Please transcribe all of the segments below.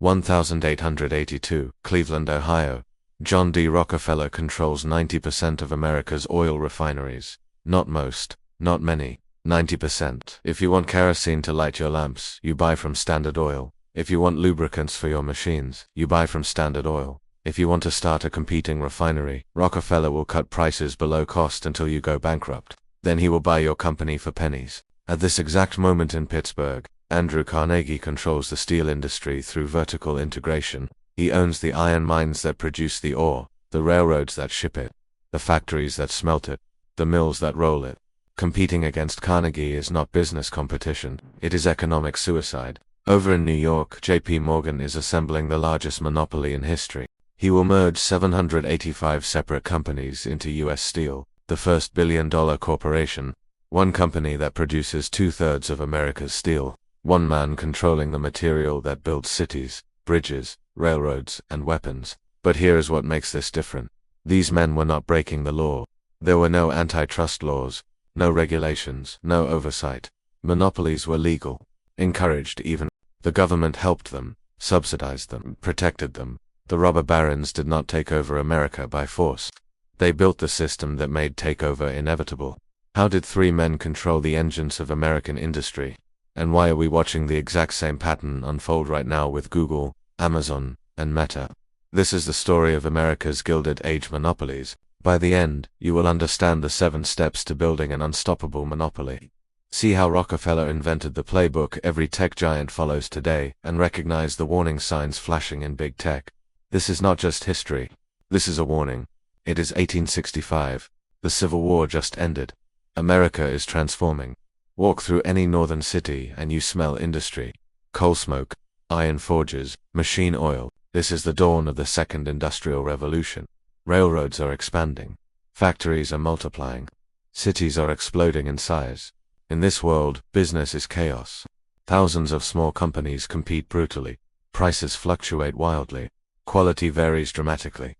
1882, Cleveland, Ohio. John D. Rockefeller controls 90% of America's oil refineries. Not most, not many, 90%. If you want kerosene to light your lamps, you buy from Standard Oil. If you want lubricants for your machines, you buy from Standard Oil. If you want to start a competing refinery, Rockefeller will cut prices below cost until you go bankrupt. Then he will buy your company for pennies. At this exact moment in Pittsburgh, Andrew Carnegie controls the steel industry through vertical integration. He owns the iron mines that produce the ore, the railroads that ship it, the factories that smelt it, the mills that roll it. Competing against Carnegie is not business competition, it is economic suicide. Over in New York, JP Morgan is assembling the largest monopoly in history. He will merge 785 separate companies into US Steel, the first billion-dollar corporation, one company that produces 2/3 of America's steel, one man controlling the material that builds cities, bridges, railroads, and weapons. But here is what makes this different. These men were not breaking the law. There were no antitrust laws, no regulations, no oversight. Monopolies were legal, encouraged even. The government helped them, subsidized them, protected them. The robber barons did not take over America by force. They built the system that made takeover inevitable. How did three men control the engines of American industry? And why are we watching the exact same pattern unfold right now with Google, Amazon, and Meta? This is the story of America's Gilded Age monopolies. By the end, you will understand the 7 steps to building an unstoppable monopoly. See how Rockefeller invented the playbook every tech giant follows today, and recognize the warning signs flashing in big tech. This is not just history. This is a warning. It is 1865. The Civil War just ended. America is transforming. Walk through any northern city and you smell industry. Coal smoke, iron forges, machine oil. This is the dawn of the second industrial revolution. Railroads are expanding. Factories are multiplying. Cities are exploding in size. In this world, business is chaos. Thousands of small companies compete brutally. Prices fluctuate wildly. Quality varies dramatically.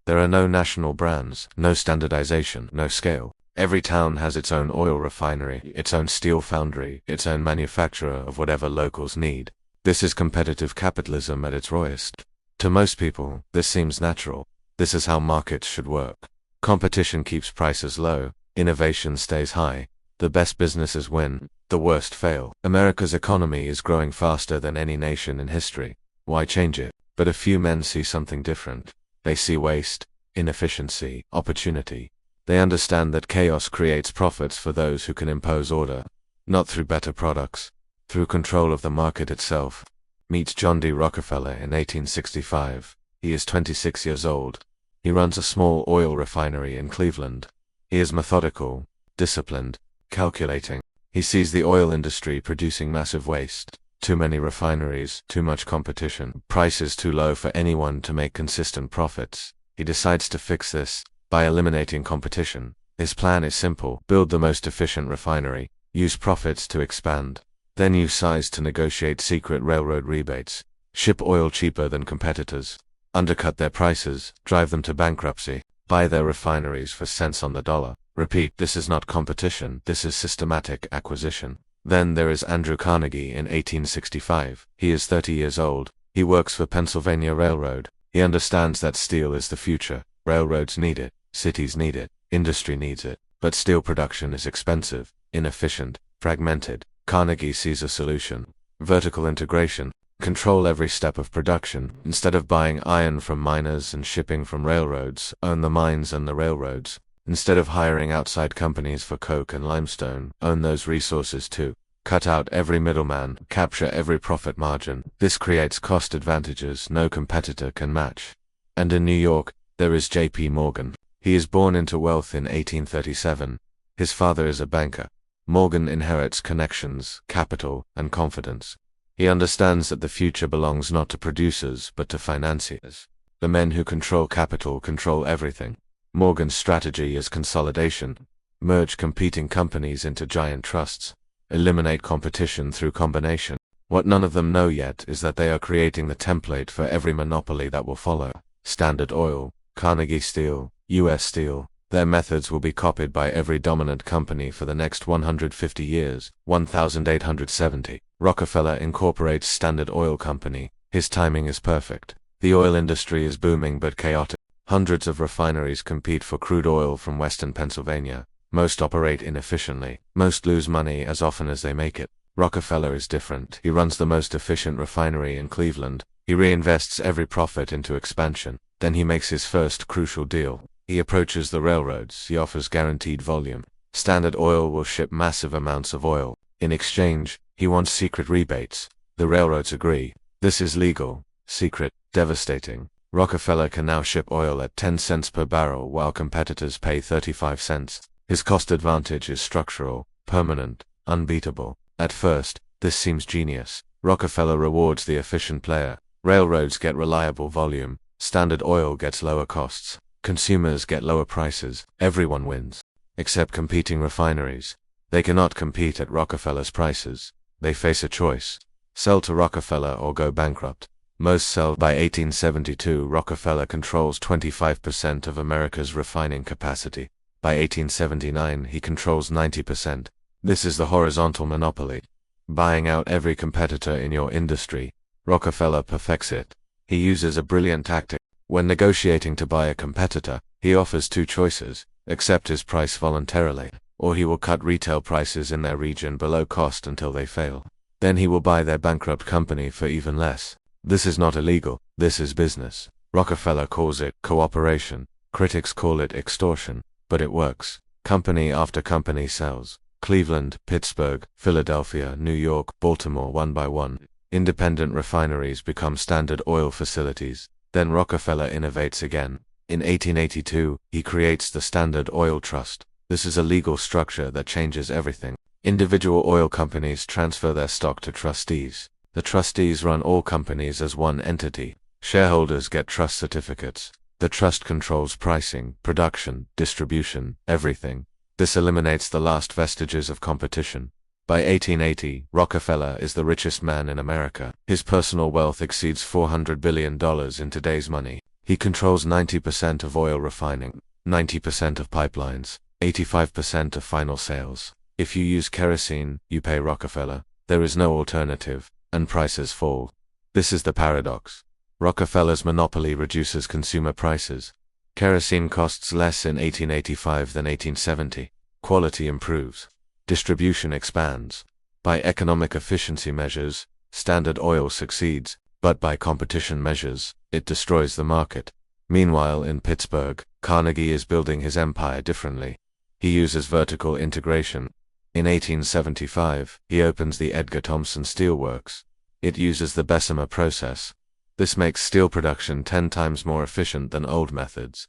There are no national brands, no standardization, no scale. Every town has its own oil refinery, its own steel foundry, its own manufacturer of whatever locals need. This is competitive capitalism at its rawest. To most people, this seems natural. This is how markets should work. Competition keeps prices low, innovation stays high. The best businesses win, the worst fail. America's economy is growing faster than any nation in history. Why change it? But a few men see something different. They see waste, inefficiency, opportunity. They understand that chaos creates profits for those who can impose order, not through better products, through control of the market itself. Meet John D. Rockefeller in 1865. He is 26 years old. He runs a small oil refinery in Cleveland. He is methodical, disciplined, calculating. He sees the oil industry producing massive waste. Too many refineries, too much competition, prices too low for anyone to make consistent profits. He decides to fix this by eliminating competition. His plan is simple: build the most efficient refinery, use profits to expand, then use size to negotiate secret railroad rebates, ship oil cheaper than competitors, undercut their prices, drive them to bankruptcy, buy their refineries for cents on the dollar. Repeat, this is not competition, this is systematic acquisition. Then there is Andrew Carnegie in 1865. He is 30 years old. He works for Pennsylvania Railroad. He understands that steel is the future. Railroads need it, cities need it, industry needs it. But steel production is expensive, inefficient, fragmented. Carnegie sees a solution. Vertical integration. Control every step of production. Instead of buying iron from miners and shipping from railroads, own the mines and the railroads. Instead of hiring outside companies for coke and limestone, own those resources too. Cut out every middleman, capture every profit margin. This creates cost advantages no competitor can match. And in New York, there is JP Morgan. He is born into wealth in 1837. His father is a banker. Morgan inherits connections, capital, and confidence. He understands that the future belongs not to producers but to financiers. The men who control capital control everything. Morgan's strategy is consolidation. Merge competing companies into giant trusts. Eliminate competition through combination. What none of them know yet is that they are creating the template for every monopoly that will follow. Standard Oil, Carnegie Steel, US Steel. Their methods will be copied by every dominant company for the next 150 years. 1870. Rockefeller incorporates Standard Oil Company. His timing is perfect. The oil industry is booming but chaotic. Hundreds of refineries compete for crude oil from western Pennsylvania. Most operate inefficiently. Most lose money as often as they make it. Rockefeller is different. He runs the most efficient refinery in Cleveland. He reinvests every profit into expansion. Then he makes his first crucial deal. He approaches the railroads. He offers guaranteed volume. Standard Oil will ship massive amounts of oil. In exchange, he wants secret rebates. The railroads agree. This is legal, secret, devastating. Rockefeller can now ship oil at 10 cents per barrel while competitors pay 35 cents. His cost advantage is structural, permanent, unbeatable. At first, this seems genius. Rockefeller rewards the efficient player. Railroads get reliable volume. Standard Oil gets lower costs. Consumers get lower prices. Everyone wins. Except competing refineries. They cannot compete at Rockefeller's prices. They face a choice. Sell to Rockefeller or go bankrupt. Most sell. By 1872, Rockefeller controls 25% of America's refining capacity. By 1879, he controls 90%. This is the horizontal monopoly. Buying out every competitor in your industry. Rockefeller perfects it. He uses a brilliant tactic. When negotiating to buy a competitor, he offers two choices: accept his price voluntarily, or he will cut retail prices in their region below cost until they fail. Then he will buy their bankrupt company for even less. This is not illegal, this is business. Rockefeller calls it cooperation. Critics call it extortion, but it works. Company after company sells. Cleveland, Pittsburgh, Philadelphia, New York, Baltimore, one by one. Independent refineries become Standard Oil facilities. Then Rockefeller innovates again. In 1882, he creates the Standard Oil Trust. This is a legal structure that changes everything. Individual oil companies transfer their stock to trustees. The trustees run all companies as one entity. Shareholders get trust certificates. The trust controls pricing, production, distribution, everything. This eliminates the last vestiges of competition. By 1880, Rockefeller is the richest man in America. His personal wealth exceeds $400 billion in today's money. He controls 90% of oil refining, 90% of pipelines, 85% of final sales. If you use kerosene, you pay Rockefeller. There is no alternative, and prices fall. This is the paradox. Rockefeller's monopoly reduces consumer prices. Kerosene costs less in 1885 than 1870. Quality improves. Distribution expands. By economic efficiency measures, Standard Oil succeeds, but by competition measures, it destroys the market. Meanwhile, in Pittsburgh, Carnegie is building his empire differently. He uses vertical integration. In 1875, he opens the Edgar Thomson Steel Works. It uses the Bessemer process. This makes steel production 10 times more efficient than old methods.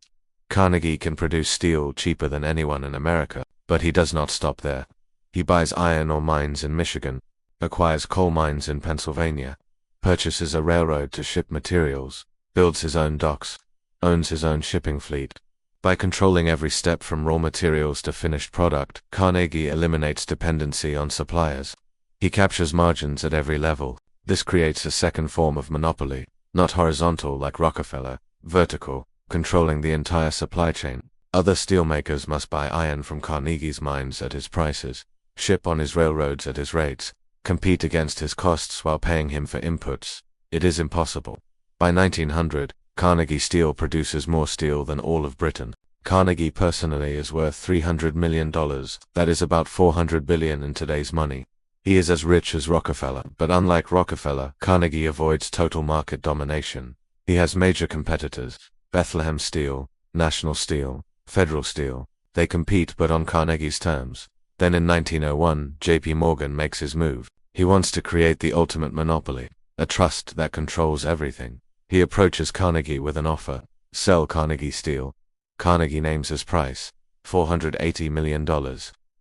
Carnegie can produce steel cheaper than anyone in America, but he does not stop there. He buys iron ore mines in Michigan, acquires coal mines in Pennsylvania, purchases a railroad to ship materials, builds his own docks, owns his own shipping fleet. By controlling every step from raw materials to finished product, Carnegie eliminates dependency on suppliers. He captures margins at every level. This creates a second form of monopoly, not horizontal like Rockefeller, vertical, controlling the entire supply chain. Other steelmakers must buy iron from Carnegie's mines at his prices, ship on his railroads at his rates, compete against his costs while paying him for inputs. It is impossible. By 1900, Carnegie Steel produces more steel than all of Britain. Carnegie personally is worth $300 million, that is about $400 billion in today's money. He is as rich as Rockefeller, but unlike Rockefeller, Carnegie avoids total market domination. He has major competitors: Bethlehem Steel, National Steel, Federal Steel. They compete but on Carnegie's terms. Then in 1901, J.P. Morgan makes his move. He wants to create the ultimate monopoly, a trust that controls everything. He approaches Carnegie with an offer: sell Carnegie Steel. Carnegie names his price, $480 million.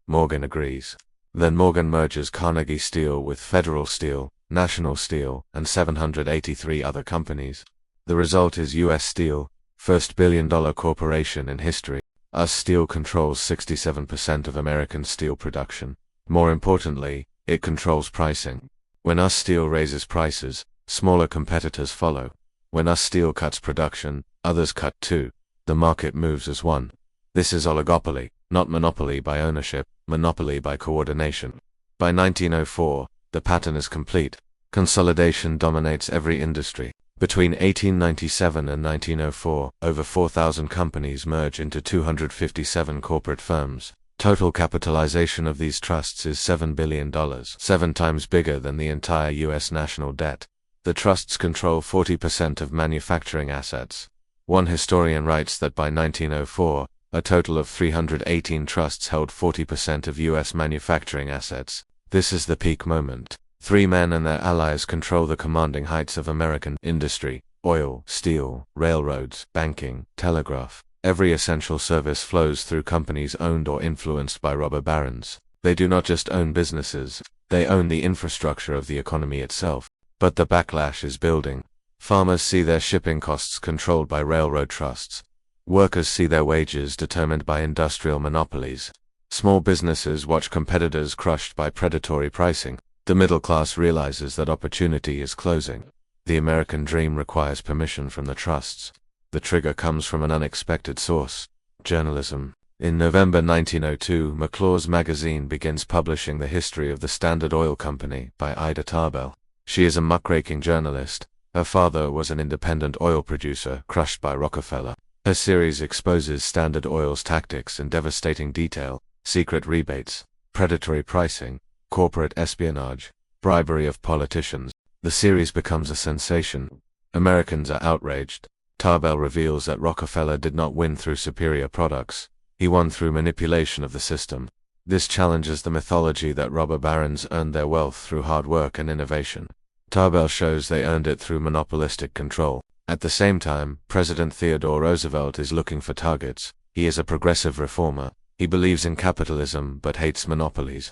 Morgan agrees. Then Morgan merges Carnegie Steel with Federal Steel, National Steel, and 783 other companies. The result is U.S. Steel, first billion-dollar corporation in history. US Steel controls 67% of American steel production. More importantly, it controls pricing. When US Steel raises prices, smaller competitors follow. When US Steel cuts production, others cut too. The market moves as one. This is oligopoly, not monopoly by ownership, monopoly by coordination. By 1904, the pattern is complete. Consolidation dominates every industry. Between 1897 and 1904, over 4,000 companies merge into 257 corporate firms. Total capitalization of these trusts is $7 billion, 7 times bigger than the entire U.S. national debt. The trusts control 40% of manufacturing assets. One historian writes that by 1904, a total of 318 trusts held 40% of U.S. manufacturing assets. This is the peak moment. 3 men and their allies control the commanding heights of American industry: oil, steel, railroads, banking, telegraph. Every essential service flows through companies owned or influenced by robber barons. They do not just own businesses, they own the infrastructure of the economy itself. But the backlash is building. Farmers see their shipping costs controlled by railroad trusts. Workers see their wages determined by industrial monopolies. Small businesses watch competitors crushed by predatory pricing. The middle class realizes that opportunity is closing. The American dream requires permission from the trusts. The trigger comes from an unexpected source: journalism. In November 1902, McClure's magazine begins publishing the history of the Standard Oil Company by Ida Tarbell. She is a muckraking journalist. Her father was an independent oil producer crushed by Rockefeller. Her series exposes Standard Oil's tactics in devastating detail: secret rebates, predatory pricing, corporate espionage, bribery of politicians. The series becomes a sensation. Americans are outraged. Tarbell reveals that Rockefeller did not win through superior products. He won through manipulation of the system. This challenges the mythology that robber barons earned their wealth through hard work and innovation. Tarbell shows they earned it through monopolistic control. At the same time, President Theodore Roosevelt is looking for targets. He is a progressive reformer. He believes in capitalism but hates monopolies.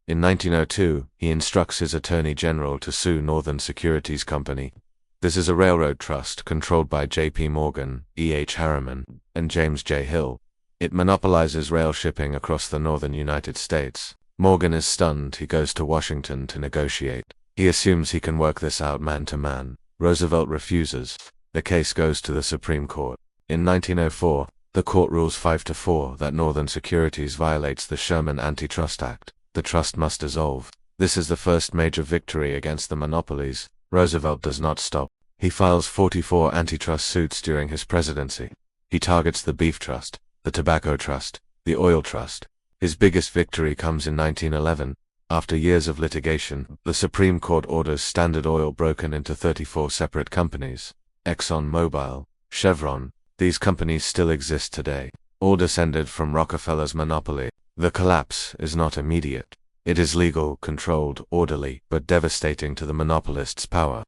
In 1902, he instructs his Attorney General to sue Northern Securities Company. This is a railroad trust controlled by J.P. Morgan, E.H. Harriman, and James J. Hill. It monopolizes rail shipping across the northern United States. Morgan is stunned. He goes to Washington to negotiate. He assumes he can work this out man to man. Roosevelt refuses. The case goes to the Supreme Court. In 1904, the court rules 5-4 that Northern Securities violates the Sherman Antitrust Act. The trust must dissolve. This is the first major victory against the monopolies. Roosevelt does not stop. He files 44 antitrust suits during his presidency. He targets the Beef Trust, the Tobacco Trust, the Oil Trust. His biggest victory comes in 1911. After years of litigation, the Supreme Court orders Standard Oil broken into 34 separate companies. Exxon Mobil, Chevron. These companies still exist today, all descended from Rockefeller's monopoly. The collapse is not immediate. It is legal, controlled, orderly, but devastating to the monopolist's power.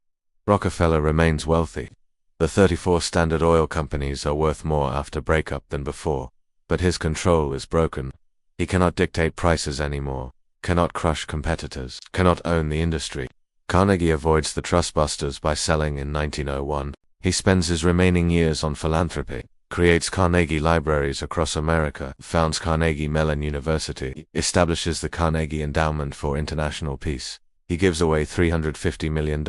Rockefeller remains wealthy. The 34 Standard Oil companies are worth more after breakup than before, but his control is broken. He cannot dictate prices anymore, cannot crush competitors, cannot own the industry. Carnegie avoids the trustbusters by selling in 1901. He spends his remaining years on philanthropy, creates Carnegie libraries across America, founds Carnegie Mellon University, establishes the Carnegie Endowment for International Peace. He gives away $350 million,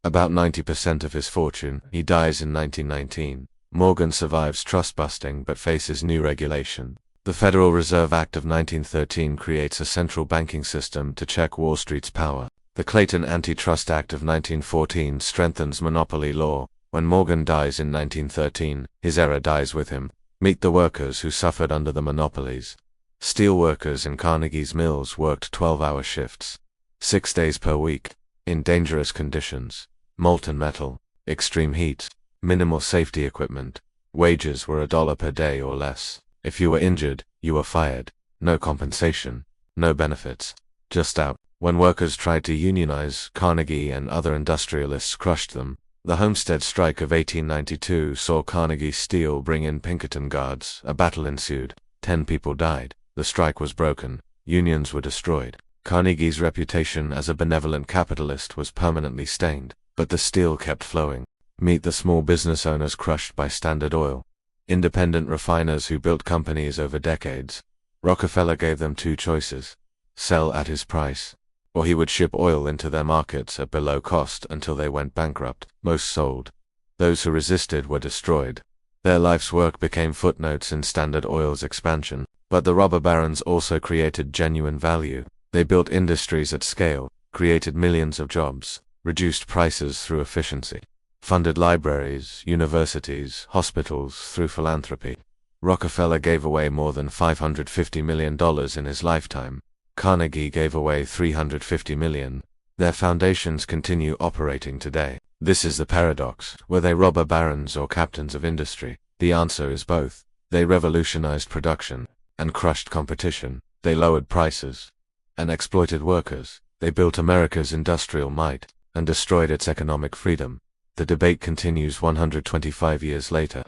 about 90% of his fortune. He dies in 1919. Morgan survives trust-busting but faces new regulation. The Federal Reserve Act of 1913 creates a central banking system to check Wall Street's power. The Clayton Antitrust Act of 1914 strengthens monopoly law. When Morgan dies in 1913, his era dies with him. Meet the workers who suffered under the monopolies. Steel workers in Carnegie's mills worked 12-hour shifts, 6 days per week, in dangerous conditions. Molten metal, extreme heat, minimal safety equipment. Wages were $1 per day or less. If you were injured, you were fired. No compensation, no benefits, just out. When workers tried to unionize, Carnegie and other industrialists crushed them. The Homestead Strike of 1892 saw Carnegie Steel bring in Pinkerton Guards. A battle ensued. 10 people died. The strike was broken. Unions were destroyed. Carnegie's reputation as a benevolent capitalist was permanently stained, but the steel kept flowing. Meet the small business owners crushed by Standard Oil. Independent refiners who built companies over decades. Rockefeller gave them 2 choices: sell at his price, or he would ship oil into their markets at below cost until they went bankrupt. Most sold. Those who resisted were destroyed. Their life's work became footnotes in Standard Oil's expansion. But the robber barons also created genuine value. They built industries at scale, created millions of jobs. reduced prices through efficiency, funded libraries, universities, hospitals through philanthropy. Rockefeller gave away more than $550 million in his lifetime. Carnegie gave away $350 million. Their foundations continue operating today. This is the paradox. Were they robber barons or captains of industry? The answer is both. They revolutionized production and crushed competition. They lowered prices and exploited workers. They built America's industrial might and destroyed its economic freedom. The debate continues 125 years later.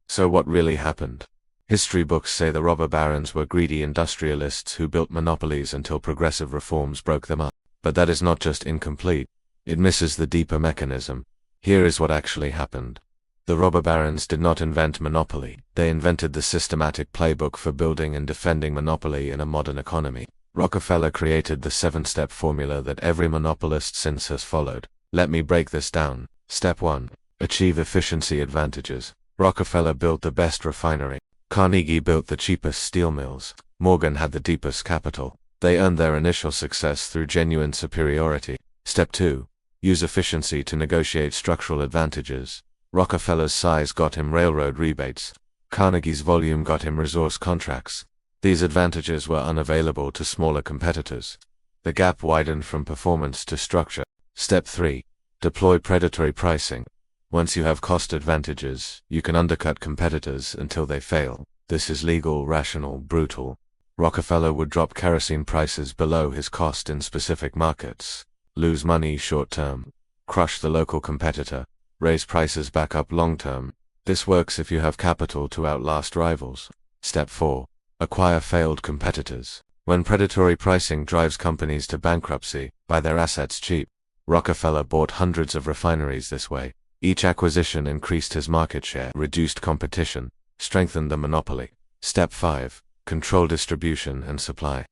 So what really happened? History books say the robber barons were greedy industrialists who built monopolies until progressive reforms broke them up. But that is not just incomplete. It misses the deeper mechanism. Here is what actually happened. The robber barons did not invent monopoly. They invented the systematic playbook for building and defending monopoly in a modern economy. Rockefeller created the 7-step formula that every monopolist since has followed. Let me break this down. Step 1. Achieve efficiency advantages. Rockefeller built the best refinery. Carnegie built the cheapest steel mills. Morgan had the deepest capital. They earned their initial success through genuine superiority. Step 2. Use efficiency to negotiate structural advantages. Rockefeller's size got him railroad rebates. Carnegie's volume got him resource contracts. These advantages were unavailable to smaller competitors. The gap widened from performance to structure. Step 3. Deploy predatory pricing. Once you have cost advantages, you can undercut competitors until they fail. This is legal, rational, brutal. Rockefeller would drop kerosene prices below his cost in specific markets, lose money short term, crush the local competitor, raise prices back up long term. This works if you have capital to outlast rivals. Step 4. Acquire failed competitors. When predatory pricing drives companies to bankruptcy, buy their assets cheap. Rockefeller bought hundreds of refineries this way. Each acquisition increased his market share, reduced competition, strengthened the monopoly. Step 5. Control distribution and supply.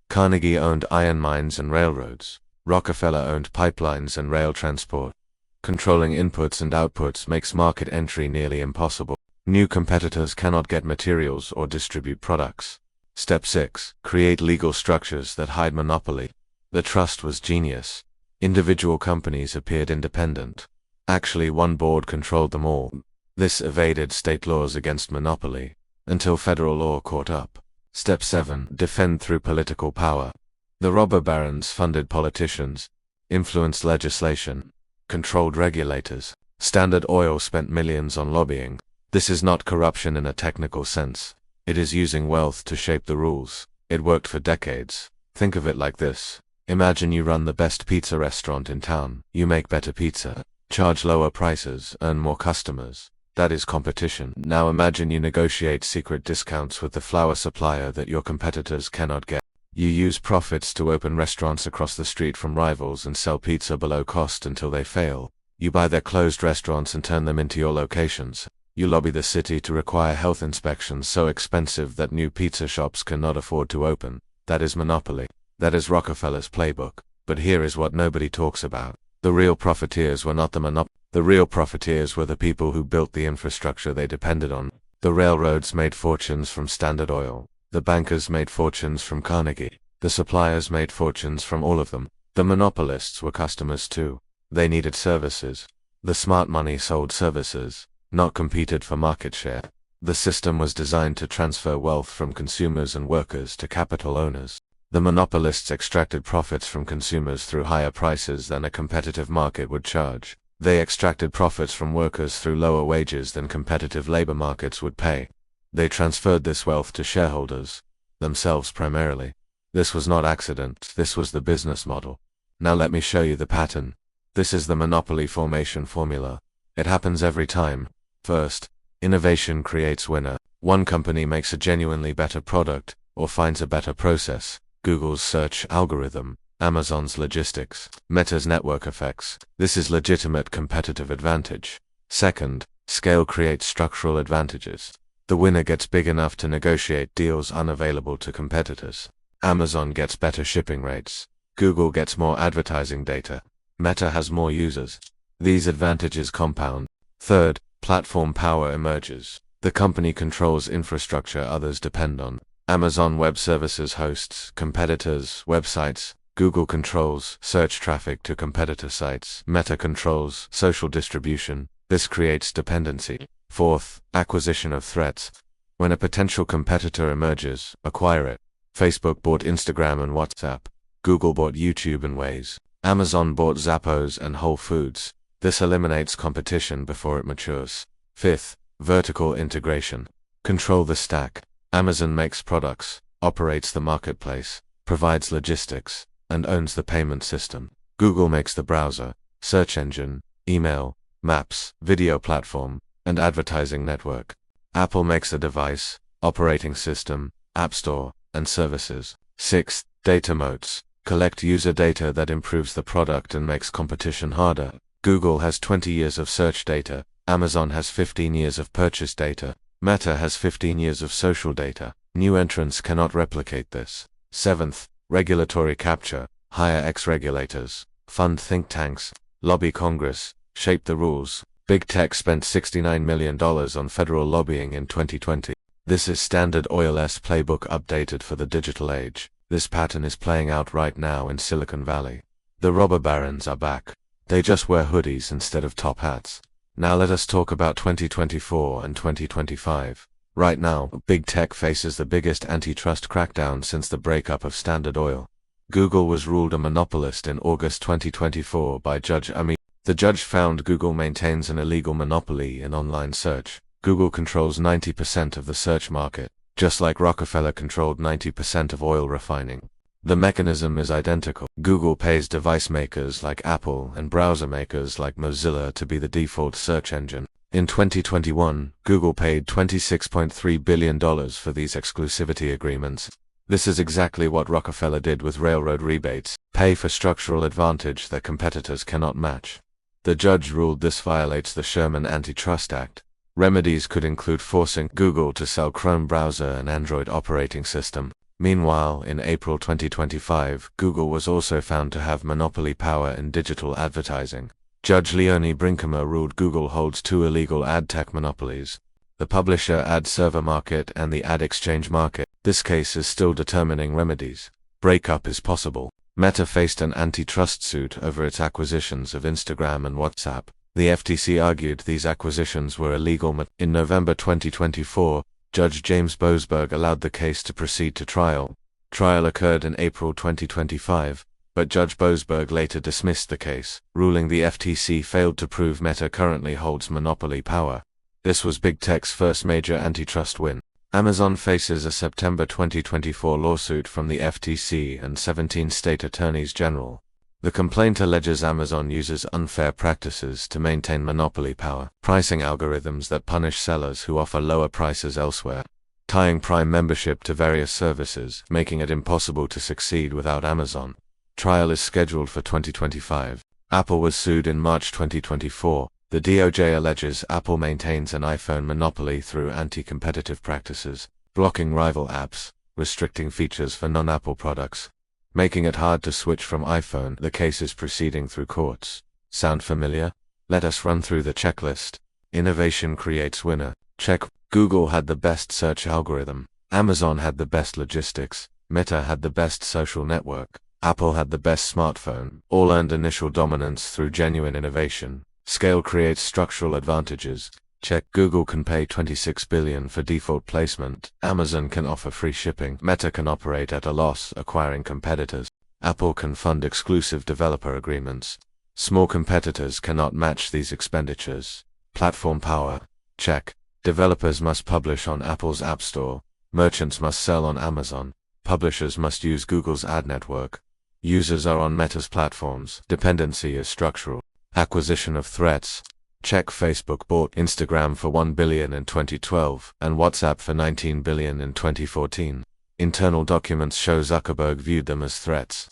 Carnegie owned iron mines and railroads. Rockefeller owned pipelines and rail transport. Controlling inputs and outputs makes market entry nearly impossible. New competitors cannot get materials or distribute products. Step 6. Create legal structures that hide monopoly. The trust was genius. Individual companies appeared independent. Actually, one board controlled them all. This evaded state laws against monopoly, until federal law caught up. Step 7. Defend through political power. The robber barons funded politicians, influenced legislation, controlled regulators. Standard Oil spent millions on lobbying. This is not corruption in a technical sense. It is using wealth to shape the rules. It worked for decades. Think of it like this. Imagine you run the best pizza restaurant in town. You make better pizza, charge lower prices, earn more customers. That is competition. Now imagine you negotiate secret discounts with the flour supplier that your competitors cannot get. You use profits to open restaurants across the street from rivals and sell pizza below cost until they fail. You buy their closed restaurants and turn them into your locations. You lobby the city to require health inspections so expensive that new pizza shops cannot afford to open. That is monopoly. That is Rockefeller's playbook. But here is what nobody talks about. The real profiteers were not the monopolists. The real profiteers were the people who built the infrastructure they depended on. The railroads made fortunes from Standard Oil. The bankers made fortunes from Carnegie. The suppliers made fortunes from all of them. The monopolists were customers too. They needed services. The smart money sold services, not competed for market share. The system was designed to transfer wealth from consumers and workers to capital owners. The monopolists extracted profits from consumers through higher prices than a competitive market would charge. They extracted profits from workers through lower wages than competitive labor markets would pay. They transferred this wealth to shareholders, themselves primarily. This was not accident, this was the business model. Now let me show you the pattern. This is the monopoly formation formula. It happens every time. First, innovation creates winner. One company makes a genuinely better product, or finds a better process. Google's search algorithm, Amazon's logistics, Meta's network effects. This is legitimate competitive advantage. Second, scale creates structural advantages. The winner gets big enough to negotiate deals unavailable to competitors. Amazon gets better shipping rates. Google gets more advertising data. Meta has more users. These advantages compound. Third, platform power emerges. The company controls infrastructure others depend on. Amazon Web Services hosts competitors' websites. Google controls search traffic to competitor sites. Meta controls social distribution. This creates dependency. Fourth, acquisition of threats. When a potential competitor emerges, acquire it. Facebook bought Instagram and WhatsApp. Google bought YouTube and Waze. Amazon bought Zappos and Whole Foods. This eliminates competition before it matures. Fifth, vertical integration. Control the stack. Amazon makes products, operates the marketplace, provides logistics, and owns the payment system. Google makes the browser, search engine, email, maps, video platform, and advertising network. Apple makes the device, operating system, app store, and services. Sixth, data moats. Collect user data that improves the product and makes competition harder. Google has 20 years of search data. Amazon has 15 years of purchase data. Meta has 15 years of social data. New entrants cannot replicate this. Seventh, regulatory capture. Hire ex-regulators. Fund think tanks. Lobby Congress. Shape the rules. Big Tech spent $69 million on federal lobbying in 2020. This is Standard Oil's playbook updated for the digital age. This pattern is playing out right now in Silicon Valley. The robber barons are back. They just wear hoodies instead of top hats. Now let us talk about 2024 and 2025. Right now, Big Tech faces the biggest antitrust crackdown since the breakup of Standard Oil. Google was ruled a monopolist in August 2024 by Judge Ami. The judge found Google maintains an illegal monopoly in online search. Google controls 90% of the search market, just like Rockefeller controlled 90% of oil refining. The mechanism is identical. Google pays device makers like Apple and browser makers like Mozilla to be the default search engine. In 2021, Google paid $26.3 billion for these exclusivity agreements. This is exactly what Rockefeller did with railroad rebates, pay for structural advantage that competitors cannot match. The judge ruled this violates the Sherman Antitrust Act. Remedies could include forcing Google to sell Chrome browser and Android operating system. Meanwhile, in April 2025, Google was also found to have monopoly power in digital advertising. Judge Leonie Brinkema ruled Google holds two illegal ad tech monopolies: the publisher ad server market and the ad exchange market. This case is still determining remedies. Breakup is possible. Meta faced an antitrust suit over its acquisitions of Instagram and WhatsApp. The FTC argued these acquisitions were illegal. In November 2024, Judge James Boasberg allowed the case to proceed to trial. Trial occurred in April 2025, but Judge Boasberg later dismissed the case, ruling the FTC failed to prove Meta currently holds monopoly power. This was Big Tech's first major antitrust win. Amazon faces a September 2024 lawsuit from the FTC and 17 state attorneys general. The complaint alleges Amazon uses unfair practices to maintain monopoly power, pricing algorithms that punish sellers who offer lower prices elsewhere, tying Prime membership to various services, making it impossible to succeed without Amazon. Trial is scheduled for 2025. Apple was sued in March 2024. The DOJ alleges Apple maintains an iPhone monopoly through anti-competitive practices, blocking rival apps, restricting features for non-Apple products, making it hard to switch from iPhone. The case is proceeding through courts. Sound familiar? Let us run through the checklist. Innovation creates winner. Check. Google had the best search algorithm. Amazon had the best logistics. Meta had the best social network. Apple had the best smartphone. All earned initial dominance through genuine innovation. Scale creates structural advantages. Check. Google can pay $26 billion for default placement. Amazon can offer free shipping. Meta can operate at a loss, acquiring competitors. Apple can fund exclusive developer agreements. Small competitors cannot match these expenditures. Platform power. Check. Developers must publish on Apple's App Store. Merchants must sell on Amazon. Publishers must use Google's ad network. Users are on Meta's platforms. Dependency is structural. Acquisition of threats. Check. Facebook bought Instagram for $1 billion in 2012 and WhatsApp for $19 billion in 2014. Internal documents show Zuckerberg viewed them as threats.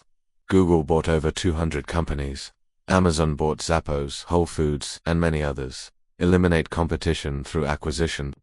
Google bought over 200 companies. Amazon bought Zappos, Whole Foods, and many others. Eliminate competition through acquisition.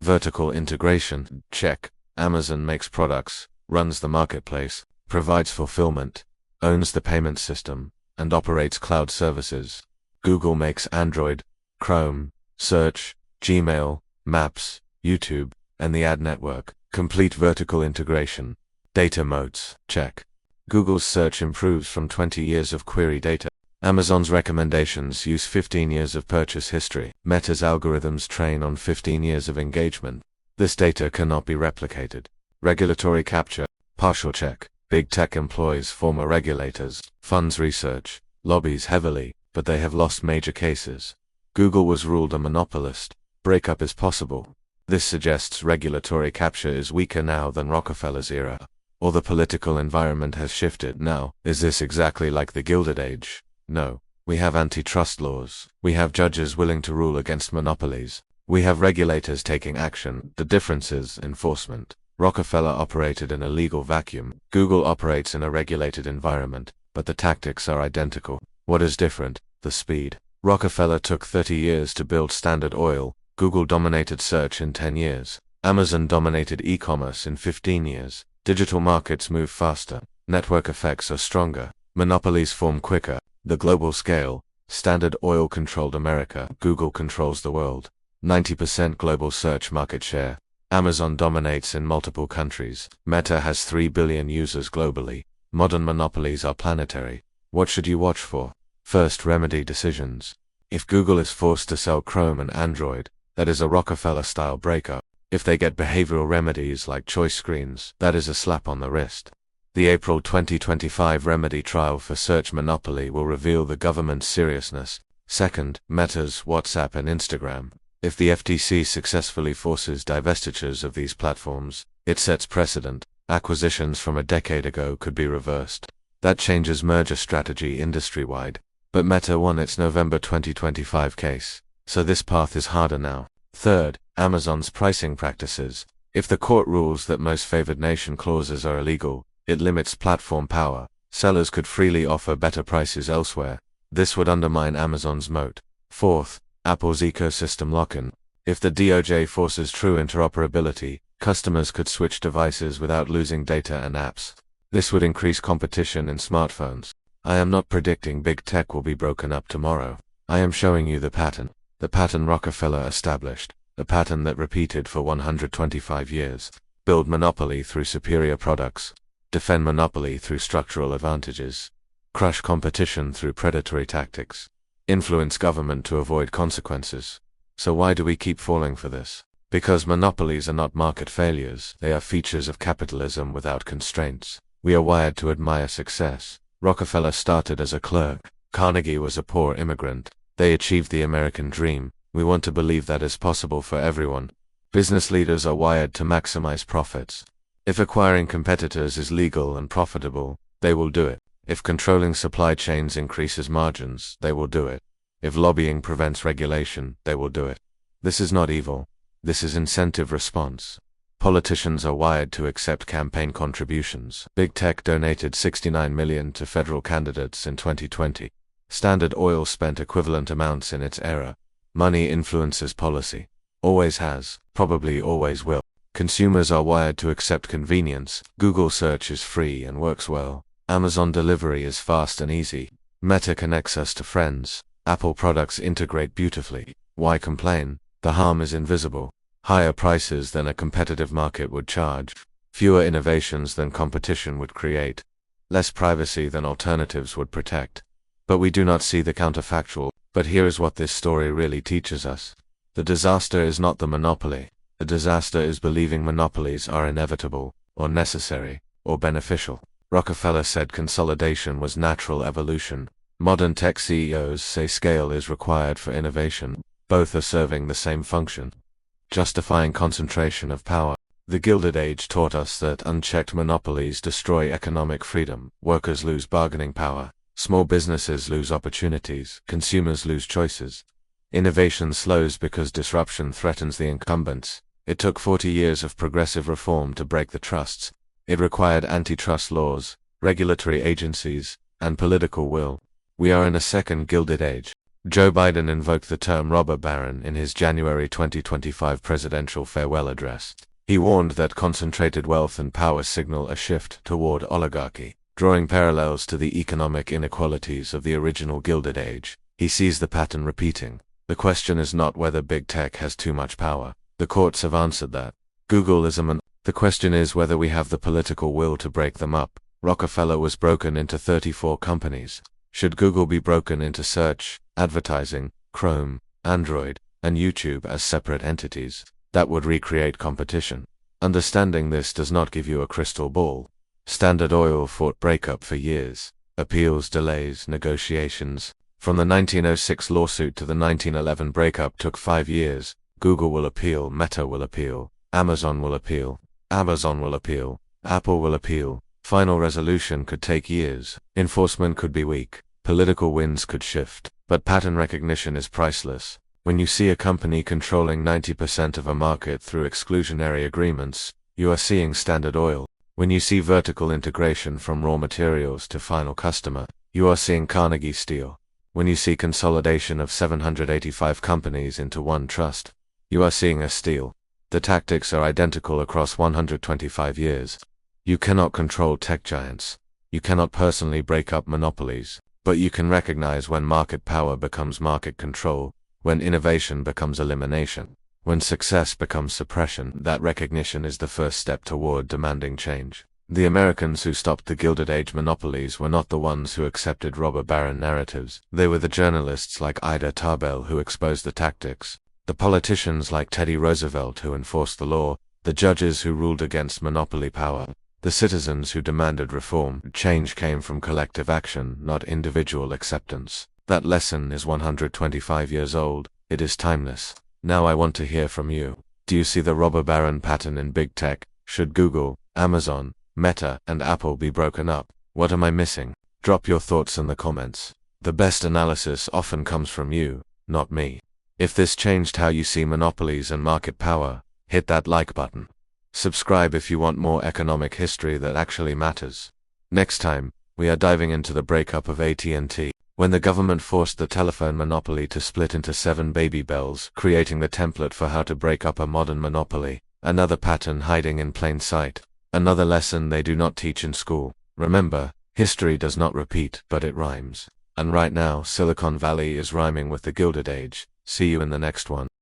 Vertical integration. Check. Amazon makes products, runs the marketplace, provides fulfillment, owns the payment system, and operates cloud services. Google makes Android, Chrome, Search, Gmail, Maps, YouTube, and the ad network. Complete vertical integration. Data moats. Check. Google's search improves from 20 years of query data. Amazon's recommendations use 15 years of purchase history. Meta's algorithms train on 15 years of engagement. This data cannot be replicated. Regulatory capture, partial check. Big tech employs former regulators, funds research, lobbies heavily, but they have lost major cases. Google was ruled a monopolist. Breakup is possible. This suggests regulatory capture is weaker now than Rockefeller's era. Or the political environment has shifted now. Is this exactly like the Gilded Age? No. We have antitrust laws. We have judges willing to rule against monopolies. We have regulators taking action. The difference is enforcement. Rockefeller operated in a legal vacuum. Google operates in a regulated environment, but the tactics are identical. What is different? The speed. Rockefeller took 30 years to build Standard Oil. Google dominated search in 10 years. Amazon dominated e-commerce in 15 years. Digital markets move faster. Network effects are stronger. Monopolies form quicker. The global scale. Standard Oil controlled America. Google controls the world. 90% global search market share. Amazon dominates in multiple countries. Meta has 3 billion users globally. Modern monopolies are planetary. What should you watch for? First, remedy decisions. If Google is forced to sell Chrome and Android, that is a Rockefeller-style breakup. If they get behavioral remedies like choice screens, that is a slap on the wrist. The April 2025 remedy trial for search monopoly will reveal the government's seriousness. Second, Meta's WhatsApp and Instagram. If the FTC successfully forces divestitures of these platforms, it sets precedent. Acquisitions from a decade ago could be reversed. That changes merger strategy industry-wide. But Meta won its November 2025 case, so this path is harder now. Third, Amazon's pricing practices. If the court rules that most favored nation clauses are illegal, it limits platform power. Sellers could freely offer better prices elsewhere. This would undermine Amazon's moat. Fourth, Apple's ecosystem lock-in. If the DOJ forces true interoperability, customers could switch devices without losing data and apps. This would increase competition in smartphones. I am not predicting big tech will be broken up tomorrow. I am showing you the pattern. The pattern Rockefeller established. The pattern that repeated for 125 years. Build monopoly through superior products. Defend monopoly through structural advantages. Crush competition through predatory tactics. Influence government to avoid consequences. So why do we keep falling for this? Because monopolies are not market failures. They are features of capitalism without constraints. We are wired to admire success. Rockefeller started as a clerk. Carnegie was a poor immigrant. They achieved the American dream. We want to believe that is possible for everyone. Business leaders are wired to maximize profits. If acquiring competitors is legal and profitable, they will do it. If controlling supply chains increases margins, they will do it. If lobbying prevents regulation, they will do it. This is not evil. This is incentive response. Politicians are wired to accept campaign contributions. Big tech donated $69 million to federal candidates in 2020. Standard Oil spent equivalent amounts in its era. Money influences policy. Always has, probably always will. Consumers are wired to accept convenience. Google search is free and works well. Amazon delivery is fast and easy. Meta connects us to friends. Apple products integrate beautifully. Why complain? The harm is invisible. Higher prices than a competitive market would charge. Fewer innovations than competition would create. Less privacy than alternatives would protect. But we do not see the counterfactual. But here is what this story really teaches us. The disaster is not the monopoly. The disaster is believing monopolies are inevitable, or necessary, or beneficial. Rockefeller said consolidation was natural evolution. Modern tech CEOs say scale is required for innovation. Both are serving the same function. Justifying concentration of power. The Gilded Age taught us that unchecked monopolies destroy economic freedom. Workers lose bargaining power. Small businesses lose opportunities. Consumers lose choices. Innovation slows because disruption threatens the incumbents. It took 40 years of progressive reform to break the trusts. It required antitrust laws, regulatory agencies, and political will. We are in a second Gilded Age. Joe Biden invoked the term robber baron in his January 2025 presidential farewell address. He warned that concentrated wealth and power signal a shift toward oligarchy, drawing parallels to the economic inequalities of the original Gilded Age. He sees the pattern repeating. The question is not whether big tech has too much power. The courts have answered that. Google is a monopoly. The question is whether we have the political will to break them up. Rockefeller was broken into 34 companies. Should Google be broken into search, advertising, Chrome, Android, and YouTube as separate entities? That would recreate competition. Understanding this does not give you a crystal ball. Standard Oil fought breakup for years. Appeals, delays, negotiations. From the 1906 lawsuit to the 1911 breakup took 5 years. Google will appeal, Meta will appeal, Amazon will appeal, Apple will appeal. Final resolution could take years. Enforcement could be weak. Political winds could shift. But pattern recognition is priceless. When you see a company controlling 90% of a market through exclusionary agreements, you are seeing Standard Oil. When you see vertical integration from raw materials to final customer, you are seeing Carnegie Steel. When you see consolidation of 785 companies into one trust, you are seeing a Steel. The tactics are identical across 125 years. You cannot control tech giants. You cannot personally break up monopolies, but you can recognize when market power becomes market control, when innovation becomes elimination, when success becomes suppression. That recognition is the first step toward demanding change. The Americans who stopped the Gilded Age monopolies were not the ones who accepted robber baron narratives. They were the journalists like Ida Tarbell who exposed the tactics, the politicians like Teddy Roosevelt who enforced the law, the judges who ruled against monopoly power, the citizens who demanded reform. Change came from collective action, not individual acceptance. That lesson is 125 years old. It is timeless. Now I want to hear from you. Do you see the robber baron pattern in big tech? Should Google, Amazon, Meta, and Apple be broken up? What am I missing? Drop your thoughts in the comments. The best analysis often comes from you, not me. If this changed how you see monopolies and market power, hit that like button. Subscribe if you want more economic history that actually matters. Next time, we are diving into the breakup of AT&T, when the government forced the telephone monopoly to split into 7 baby bells, creating the template for how to break up a modern monopoly. Another pattern hiding in plain sight. Another lesson they do not teach in school. Remember, history does not repeat, but it rhymes. And right now, Silicon Valley is rhyming with the Gilded Age. See you in the next one.